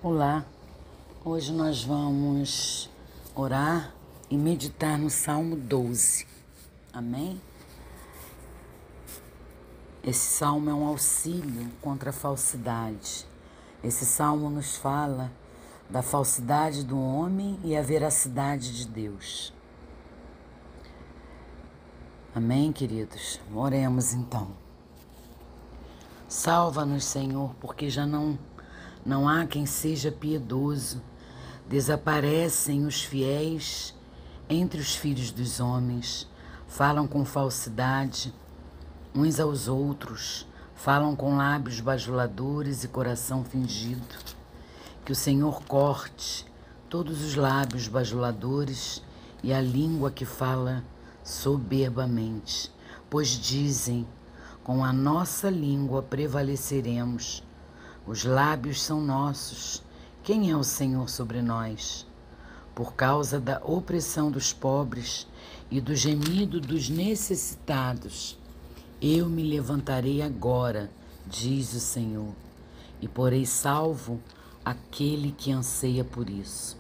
Olá, hoje nós vamos orar e meditar no Salmo 12, amém? Esse salmo é um auxílio contra a falsidade. Esse salmo nos fala da falsidade do homem e a veracidade de Deus. Amém, queridos? Oremos então. Salva-nos, Senhor, porque já não há quem seja piedoso. Desaparecem os fiéis entre os filhos dos homens. Falam com falsidade uns aos outros. Falam com lábios bajuladores e coração fingido. Que o Senhor corte todos os lábios bajuladores e a língua que fala soberbamente. Pois dizem, com a nossa língua prevaleceremos. Os lábios são nossos. Quem é o Senhor sobre nós? Por causa da opressão dos pobres e do gemido dos necessitados, eu me levantarei agora, diz o Senhor, e porei salvo aquele que anseia por isso.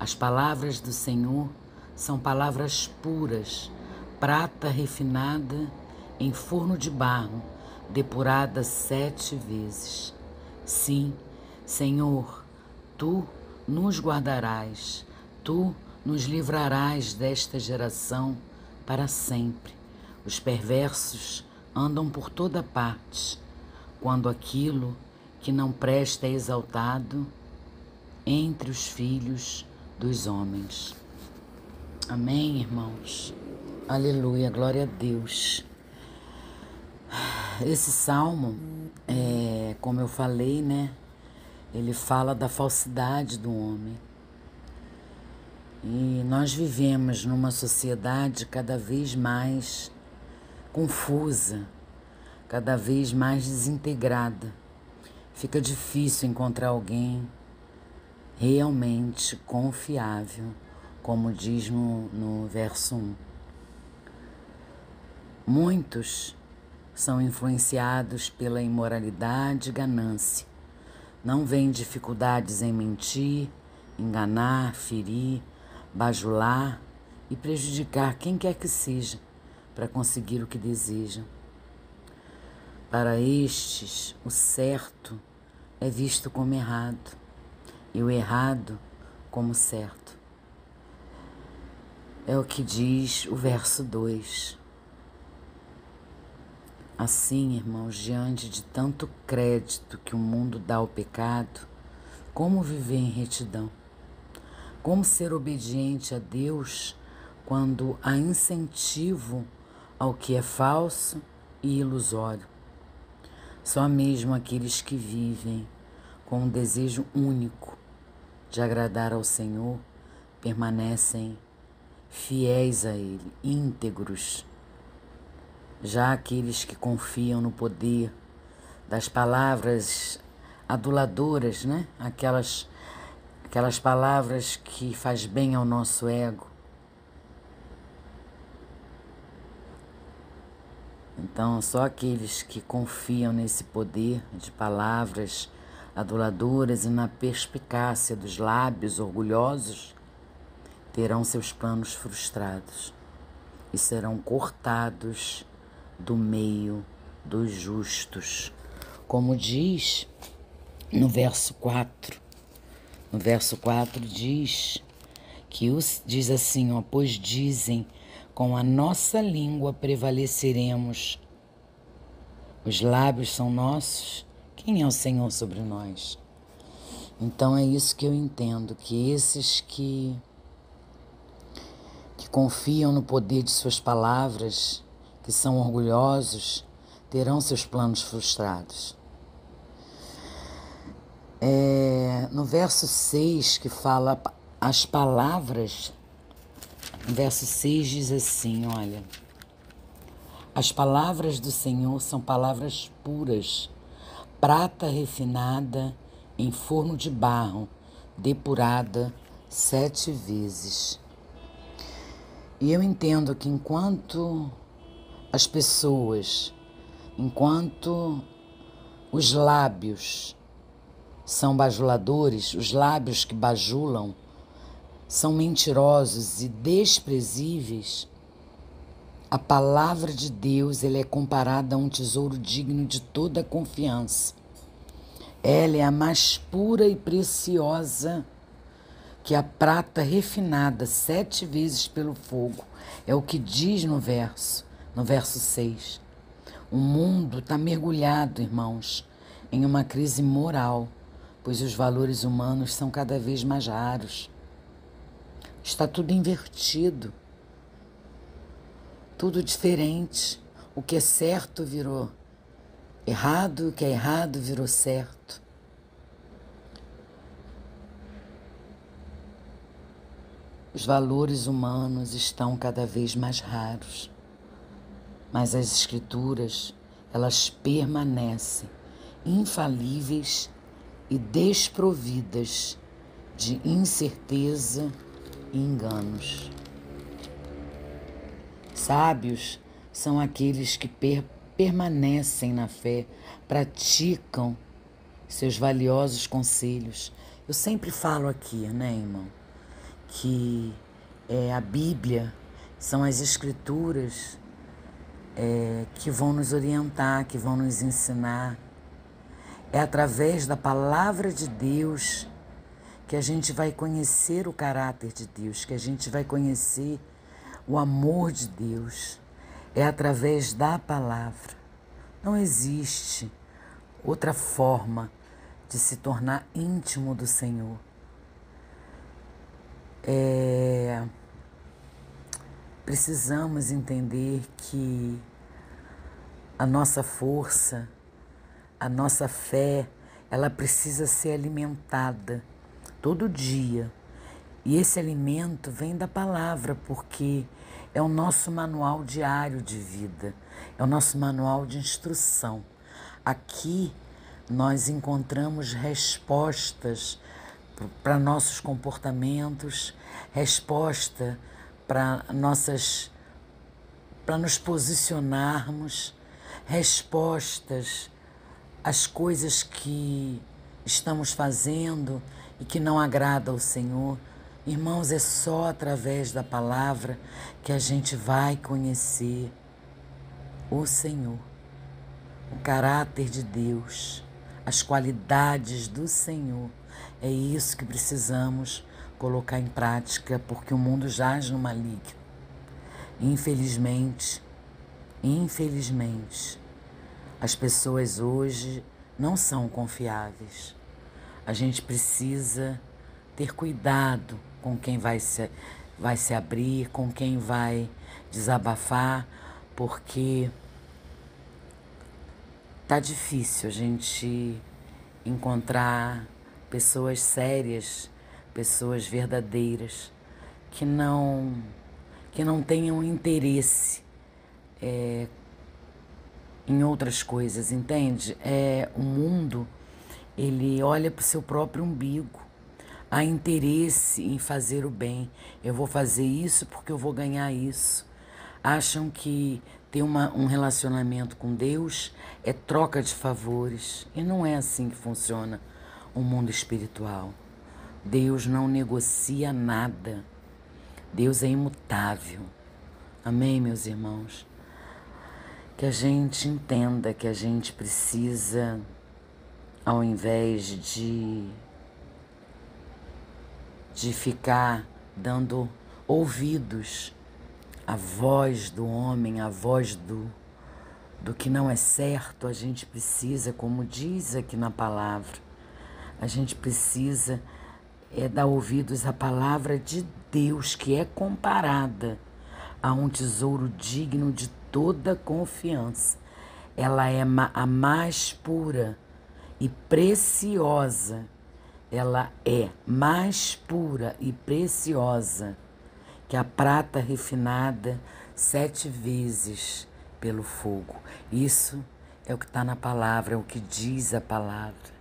As palavras do Senhor são palavras puras, prata refinada em forno de barro, depurada 7 vezes. Sim, Senhor, Tu nos guardarás, Tu nos livrarás desta geração para sempre. Os perversos andam por toda parte, quando aquilo que não presta é exaltado entre os filhos dos homens. Amém, irmãos? Aleluia, glória a Deus. Esse salmo, como eu falei, né? Ele fala da falsidade do homem. E nós vivemos numa sociedade cada vez mais confusa, cada vez mais desintegrada. Fica difícil encontrar alguém realmente confiável, como diz no verso 1. Muitos são influenciados pela imoralidade e ganância. Não veem dificuldades em mentir, enganar, ferir, bajular e prejudicar quem quer que seja para conseguir o que desejam. Para estes, o certo é visto como errado e o errado como certo. É o que diz o verso 2. Assim, irmãos, diante de tanto crédito que o mundo dá ao pecado, como viver em retidão? Como ser obediente a Deus quando há incentivo ao que é falso e ilusório? Só mesmo aqueles que vivem com um desejo único de agradar ao Senhor permanecem fiéis a Ele, íntegros. Já aqueles que confiam no poder das palavras aduladoras, né? Aquelas palavras que faz bem ao nosso ego. Então, só aqueles que confiam nesse poder de palavras aduladoras e na perspicácia dos lábios orgulhosos terão seus planos frustrados e serão cortados do meio dos justos. Como diz no verso 4. No verso 4 diz assim, ó, pois dizem, com a nossa língua prevaleceremos. Os lábios são nossos. Quem é o Senhor sobre nós? Então é isso que eu entendo, que esses que confiam no poder de suas palavras, que são orgulhosos, terão seus planos frustrados. No verso 6, que fala as palavras, no verso 6 diz assim, olha, as palavras do Senhor são palavras puras, prata refinada em forno de barro, depurada 7 vezes. E eu entendo que enquanto os lábios são bajuladores, os lábios que bajulam são mentirosos e desprezíveis, a palavra de Deus ela é comparada a um tesouro digno de toda confiança. Ela é a mais pura e preciosa que a prata refinada 7 vezes pelo fogo. É o que diz no verso 6. O mundo está mergulhado, irmãos, em uma crise moral, pois os valores humanos são cada vez mais raros. Está tudo invertido, tudo diferente. O que é certo virou errado, o que é errado virou certo. Os valores humanos estão cada vez mais raros, mas as escrituras, elas permanecem infalíveis e desprovidas de incerteza e enganos. Sábios são aqueles que permanecem na fé, praticam seus valiosos conselhos. Eu sempre falo aqui, né, irmão, que a Bíblia são as escrituras que vão nos orientar, que vão nos ensinar. É através da palavra de Deus que a gente vai conhecer o caráter de Deus, que a gente vai conhecer o amor de Deus. É através da palavra. Não existe outra forma de se tornar íntimo do Senhor. Precisamos entender que a nossa força, a nossa fé, ela precisa ser alimentada todo dia. E esse alimento vem da palavra, porque é o nosso manual diário de vida, é o nosso manual de instrução. Aqui nós encontramos respostas para nossos comportamentos, resposta para nos posicionarmos, respostas às coisas que estamos fazendo e que não agrada ao Senhor. Irmãos, é só através da palavra que a gente vai conhecer o Senhor, o caráter de Deus, as qualidades do Senhor. É isso que precisamos colocar em prática, porque o mundo jaz no maligno. Infelizmente, as pessoas hoje não são confiáveis. A gente precisa ter cuidado com quem vai se abrir, com quem vai desabafar, porque tá difícil a gente encontrar pessoas sérias, pessoas verdadeiras, que não tenham interesse em outras coisas, entende? O mundo, ele olha para o seu próprio umbigo. Há interesse em fazer o bem. Eu vou fazer isso porque eu vou ganhar isso. Acham que ter um relacionamento com Deus é troca de favores. E não é assim que funciona o mundo espiritual. Deus não negocia nada. Deus é imutável. Amém, meus irmãos? Que a gente entenda que a gente precisa, ao invés de ficar dando ouvidos à voz do homem, à voz do que não é certo, a gente precisa, como diz aqui na palavra, a gente precisa dar ouvidos à palavra de Deus, que é comparada a um tesouro digno de toda confiança. Ela é a mais pura e preciosa. Ela é mais pura e preciosa que a prata refinada 7 vezes pelo fogo. Isso é o que está na palavra, é o que diz a palavra.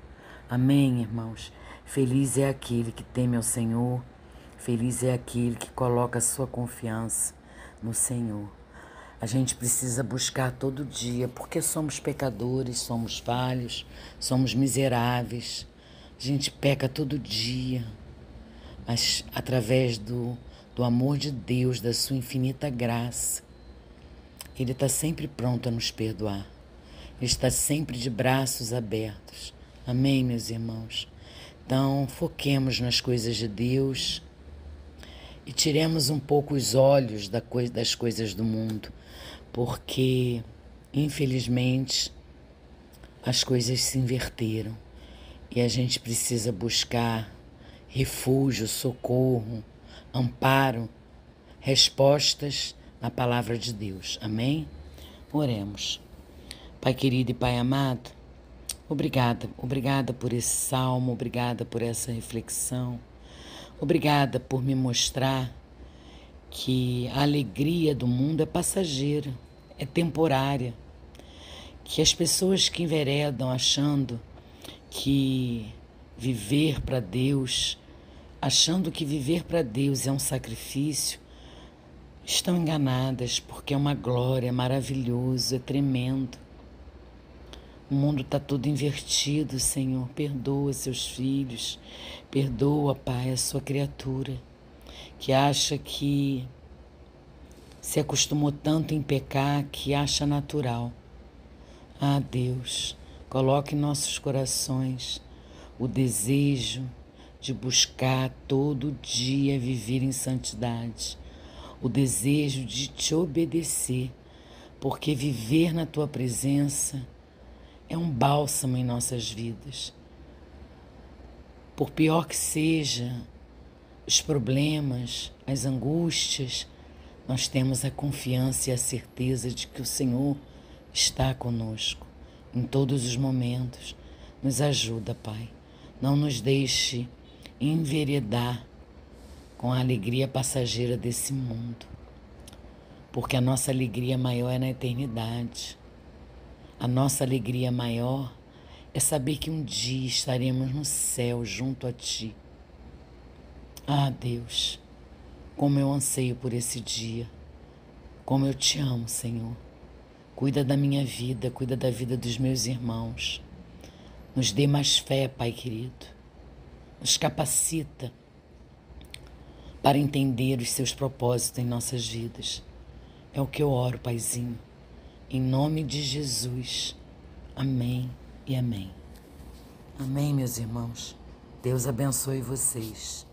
Amém, irmãos? Feliz é aquele que teme ao Senhor, feliz é aquele que coloca a sua confiança no Senhor. A gente precisa buscar todo dia, porque somos pecadores, somos falhos, somos miseráveis. A gente peca todo dia, mas através do amor de Deus, da sua infinita graça, Ele está sempre pronto a nos perdoar. Ele está sempre de braços abertos. Amém, meus irmãos? Então, foquemos nas coisas de Deus e tiremos um pouco os olhos das coisas do mundo, porque, infelizmente, as coisas se inverteram e a gente precisa buscar refúgio, socorro, amparo, respostas na palavra de Deus. Amém? Oremos. Pai querido e Pai amado, obrigada por esse salmo, obrigada por essa reflexão, obrigada por me mostrar que a alegria do mundo é passageira, é temporária, que as pessoas que enveredam achando que viver para Deus, achando que viver para Deus é um sacrifício, estão enganadas, porque é uma glória, é maravilhoso, é tremendo. O mundo está todo invertido, Senhor. Perdoa seus filhos, perdoa, Pai, a sua criatura, que acha que se acostumou tanto em pecar que acha natural. Ah, Deus, coloque em nossos corações o desejo de buscar todo dia viver em santidade, o desejo de te obedecer, porque viver na tua presença é um bálsamo em nossas vidas. Por pior que seja os problemas, as angústias, nós temos a confiança e a certeza de que o Senhor está conosco em todos os momentos. Nos ajuda, Pai. Não nos deixe enveredar com a alegria passageira desse mundo, porque a nossa alegria maior é na eternidade. A nossa alegria maior é saber que um dia estaremos no céu junto a Ti. Ah, Deus, como eu anseio por esse dia, como eu Te amo, Senhor. Cuida da minha vida, cuida da vida dos meus irmãos. Nos dê mais fé, Pai querido. Nos capacita para entender os Seus propósitos em nossas vidas. É o que eu oro, Paizinho. Em nome de Jesus. Amém e amém. Amém, meus irmãos. Deus abençoe vocês.